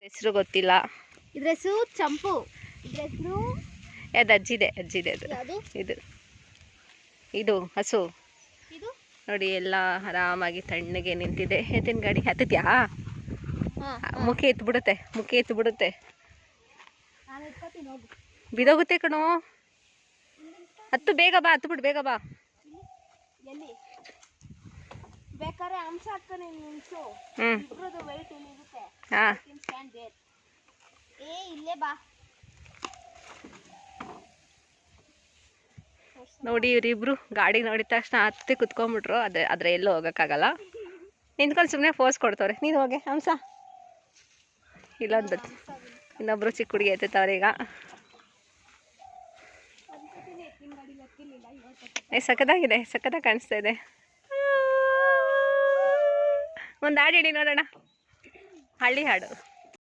ಹೆಸರು ಗೊತ್ತಿಲ್ಲ. ಇದ್ರ ಹೆಸರು ಚಂಪು. ಇದ್ರ ಹೆಸರು ಅದು ಅಜ್ಜಿದೆ ಅದು. ಇದು ಹಸು ಇದು ನೋಡಿ, ಎಲ್ಲ ಆರಾಮಾಗಿ ತಣ್ಣಗೆ ನಿಂತಿದೆ. ಎತ್ತಿನ ಗಾಡಿ ಹತ್ತಿದ್ಯಾ? ಮುಖ ಎತ್ಬಿಡುತ್ತೆ. ಬಿದೋಗುತ್ತೆ ಕಣೋ. ಹತ್ತು ಬೇಗ ಬಾ, ಹತ್ಬಿಟ್ಟು ಬೇಗ ಬಾ. ಎಲ್ಲಿ ಬೇಕಾದ್ರೆ ಅಂಶ ಹಾಕ್ತಾನೆ ನಿಲ್ಸು. ಇಬ್ರದು ವೆಯ್ಟ್ ಇರುತ್ತೆ. ಇಲ್ಲೇ ಬಾ. ನೋಡಿ ಇವರಿಬ್ರು ಗಾಡಿ ನೋಡಿದ ತಕ್ಷಣ ಹತ್ತಿ ಕುತ್ಕೊಂಡ್ಬಿಟ್ರು. ಆದ್ರೆ ಎಲ್ಲೂ ಹೋಗೋಕ್ಕಾಗಲ್ಲ. ನಿಂತ್ಕೊಂಡು ಸುಮ್ಮನೆ ಫೋರ್ಸ್ ಕೊಡ್ತವ್ರೆ, ನೀನು ಹೋಗೆ ಹಂಸ. ಇನ್ನೊಬ್ರು ಚಿಕ್ಕ ಹುಡುಗಿ ಎತ್ತವ್ರೆ ಈಗ. ಸಕ್ಕದಾಗಿ ಕಾಣಿಸ್ತಾ ಇದೆ. ಒಂದು ಹಾಡು ಹೇಳಿ ನೋಡೋಣ, ಹಳ್ಳಿ ಹಾಡು.